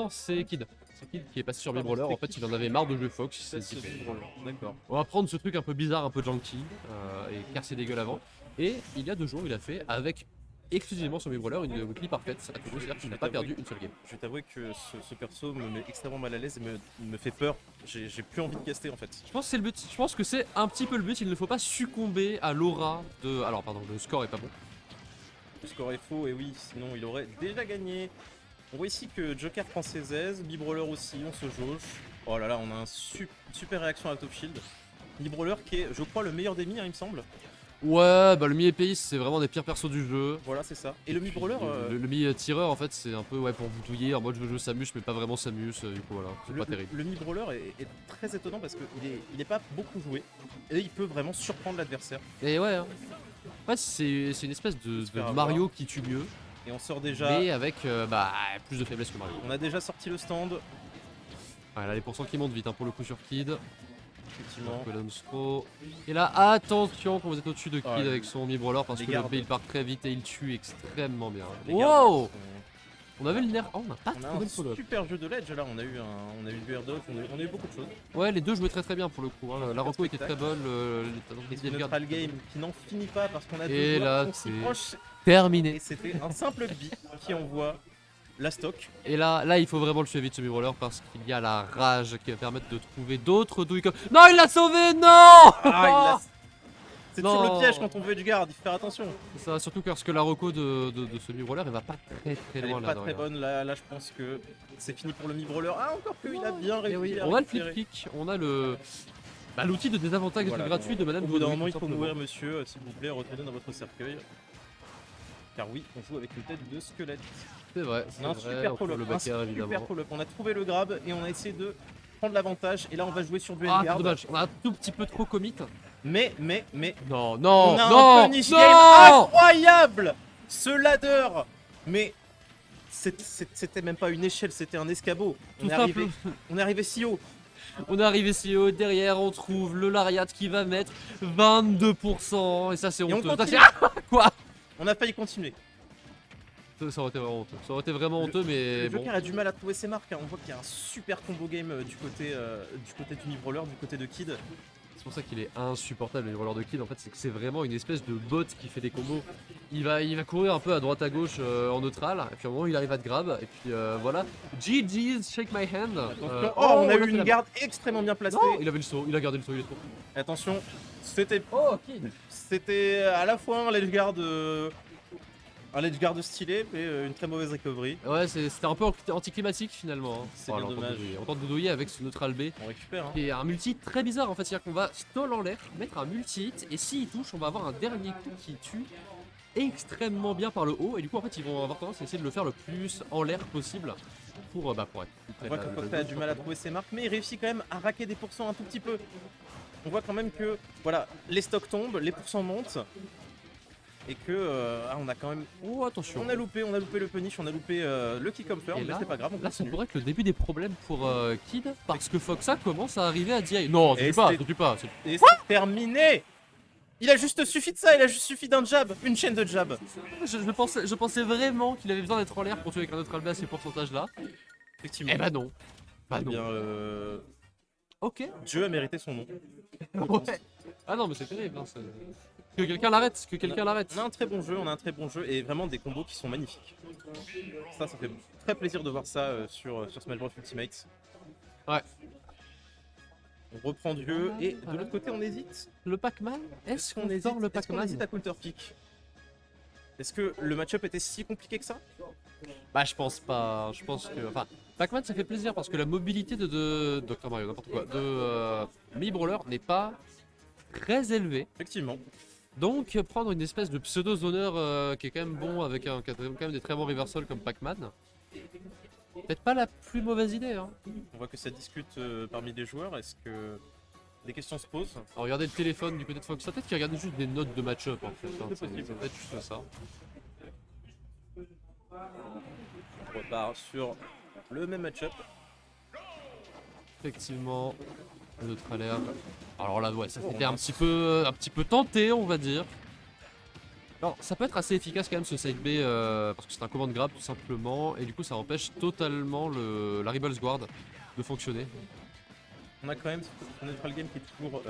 non, c'est Kid. C'est Kid qui est passé sur Vibroller. En fait, il en avait marre de jouer Fox. Il s'est dit, D'accord. on va prendre ce truc un peu bizarre, un peu junky, et casser des gueules avant. Et il y a 2 jours, il a fait avec exclusivement sur Vibroller une weekly parfaite à Toulouse, c'est-à-dire qu'il n'a pas perdu une seule game. Je vais t'avouer que ce perso me met extrêmement mal à l'aise et me fait peur. J'ai plus envie de caster en fait. Je pense que c'est le but. Je pense que c'est un petit peu le but. Il ne faut pas succomber à l'aura de. Alors, pardon, le score est pas bon. Le score est faux et oui, sinon il aurait déjà gagné. On voit ici que Joker prend ses aises, Bibroller aussi, on se jauge. Oh là là, on a une super réaction à Top Shield. Bibroller qui est, je crois, le meilleur des mi, hein, il me semble. Ouais, bah le mi-épéiste, c'est vraiment des pires persos du jeu. Voilà, c'est ça. Et le mi-brawler. Le mi-tireur, en fait, c'est un peu ouais, pour vous douiller. En mode, je veux jouer Samus, mais pas vraiment Samus. Du coup, voilà, c'est pas terrible. Le mi-brawler est très étonnant parce qu'il est pas beaucoup joué. Et il peut vraiment surprendre l'adversaire. Et ouais, hein. Ouais, c'est une espèce de Mario qui tue mieux, Et on sort déjà. mais avec bah, plus de faiblesse que Mario. On a déjà sorti le stand. Ouais, là, les pourcents qui montent vite hein, pour le coup sur Kid. Effectivement. Et là, attention quand vous êtes au-dessus de Kid avec son mi-brawler parce que le gardes. B il part très vite et il tue extrêmement bien. Les gardes Wow! sont- On avait le nerf. Oh, on n'a pas On a trouvé un le follow-up. super jeu de ledge là, on a eu du air dodge, on a eu beaucoup de choses. Ouais, les deux jouaient très bien pour le coup. Hein. La reco était spectacle. très bonne. Et ce neutral game qui n'en finit pas parce qu'on a Et deux là, joueurs qui sont si c'est proches. terminé. Et c'était un simple B qui envoie la stock. Et là, il faut vraiment le suivre vite ce mi-brawler parce qu'il y a la rage qui va permettre de trouver d'autres douilles comme. Non, il l'a sauvé! Non! C'est toujours Non. le piège quand on veut edgeguard, il faut faire attention. Ça va surtout parce que la reco de ce mi-brawler, elle va pas très Elle loin est là. pas dans très rien. bonne, là je pense que c'est fini pour le mi-brawler. Ah encore que il a bien Et réussi oui, à on a le flip récupérer. kick, on a le. Bah, l'outil de désavantage Voilà, gratuit de Madame Au bout d'un Vaudouille, moment il tout faut simplement. mourir monsieur, s'il vous plaît, retournez dans votre cercueil. Car oui, on joue avec une tête de squelette. C'est vrai, On a un vrai, super on trouve pull-up, le un backer super évidemment. pull-up. On a trouvé le grab et on a essayé de prendre l'avantage. Et là on va jouer sur du Ah, edgeguard. c'est dommage, on a un tout petit peu trop commit. Mais Non, on a non, un punish game incroyable. Ce ladder. Mais c'était même pas une échelle, c'était un escabeau. Tout simple. On est arrivé si haut. On est arrivé si haut, derrière on trouve le Lariat qui va mettre 22%, et ça c'est Et on honteux. Ça, continue. c'est- Quoi? On a failli continuer. Ça aurait été vraiment honteux. Ça aurait été vraiment honteux, mais Le bon. Joker a du mal à trouver ses marques. Hein. On voit qu'il y a un super combo game du côté du mi-brawler, du côté de Kid. C'est pour ça qu'il est insupportable le roller de Kid. En fait, c'est que c'est vraiment une espèce de bot qui fait des combos. Il va courir un peu à droite à gauche en neutral, et puis à un moment il arrive à te grab, et puis voilà. GG's, shake my hand. Attention. On a eu une garde extrêmement bien placée. Non, il avait le saut, il a gardé le saut, il est trop. Attention, c'était Oh, Kid. à la fois un ledgeguard stylé, mais une très mauvaise recovery. Ouais, c'était un peu anticlimatique finalement. Hein. C'est bien dommage. On tente de douiller avec ce neutral B. On récupère. Hein. Qui est un multi très bizarre en fait, c'est-à-dire qu'on va stall en l'air, mettre un multi-hit, et s'il touche, on va avoir un dernier coup qui tue extrêmement bien par le haut, et du coup en fait ils vont avoir tendance à essayer de le faire le plus en l'air possible pour être plus On près voit de que la- Cocktail a du mal à trouver ses marques, mais il réussit quand même à raquer des pourcents un tout petit peu. On voit quand même que voilà, les stocks tombent, les pourcents montent. Et que on a quand même. Oh attention. On a loupé le punish, on a loupé le kick comme fleur, Et mais là, c'est pas grave, on là ça continue. pourrait être le début des problèmes pour Kid, parce que Foxa commence à arriver à dire non, ça Et tue pas, c'est- ça tue pas. Et c'est terminé. Il a juste suffi de ça, il a juste suffi d'un jab, une chaîne de jab. Je pensais vraiment qu'il avait besoin d'être en l'air pour tuer avec un neutral B à ces pourcentages là. Effectivement. Eh bah non. Bah Eh non. bien, Ok. Dieu a mérité son nom. Ouais. Ah non mais c'est terrible. Hein, que quelqu'un l'arrête, que quelqu'un l'arrête. On a un très bon jeu, et vraiment des combos qui sont magnifiques. Ça fait très plaisir de voir ça sur Smash Bros Ultimate. Ouais. On reprend du jeu, et de l'autre côté on hésite. Le Pac-Man. Est-ce qu'on hésite sort le Est-ce qu'on Pac-Man? hésite à counter pick? Est-ce que le match-up était si compliqué que ça? Bah je pense pas. Je pense que. Enfin, Pac-Man ça fait plaisir parce que la mobilité de Dr Mario, n'importe quoi, de Mi-Brawler n'est pas très élevée. Effectivement. Donc prendre une espèce de pseudo-zoneur qui est quand même bon avec qui a quand même des très bons reversals comme Pac-Man. Peut-être pas la plus mauvaise idée. Hein. On voit que ça discute parmi les joueurs. Est-ce que des questions se posent? Alors, regardez le téléphone du côté de Fox. Peut-être qu'il regardait juste des notes de match-up en fait. Hein. C'est C'est possible. peut-être juste ça. On repart sur le même match-up. Effectivement, notre alerte. Alors là, ouais, ça c'était un petit peu tenté, on va dire. Alors, ça peut être assez efficace quand même ce side B parce que c'est un command grab tout simplement et du coup ça empêche totalement la Rebel's Guard de fonctionner. On a quand même son neutral game qui est toujours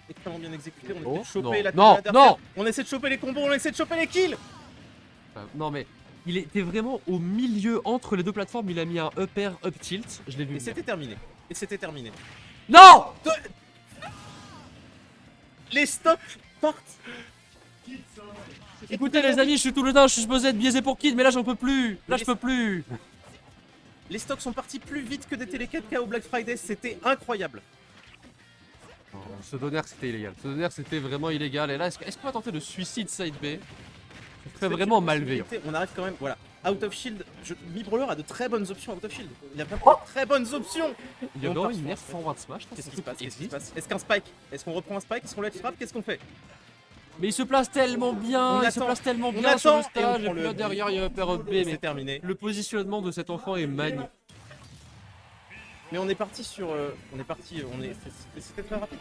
extrêmement bien exécuté. On Oh, essaie de non, choper la non, adversaire. non. On essaie de choper les combos, on essaie de choper les kills. Non mais il était vraiment au milieu entre les deux plateformes, il a mis un up air, up tilt, je l'ai vu. Et c'était terminé. Et c'était terminé. Non. Les stocks partent. Écoutez les amis, je suis tout le temps, je suis supposé être biaisé pour Kid, mais là j'en peux plus. Là je peux plus. Les stocks sont partis plus vite que des télé 4K au Black Friday, c'était incroyable. Ce donner c'était illégal. Ce donner c'était vraiment illégal. Et là, est-ce qu'on va tenter le suicide side B? Ce serait vraiment malveillant. On arrive quand même, voilà. Out of shield, Mi-Brawler a de très bonnes options out of shield. Il a vraiment de très bonnes options. Il y a vraiment une nerf forward smash. Qu'est-ce qui se passe? Qu'est-ce qui se passe? Est-ce qu'un spike? Est-ce qu'on reprend un spike? Est-ce qu'on ledge trap? Qu'est-ce qu'on fait? Mais il se place tellement bien, il se place tellement bien sur le stage. Et puis là derrière il y a un pair up B. C'est Mais terminé. le positionnement de cet enfant est magnifique. Mais on est parti sur. C'était très rapide.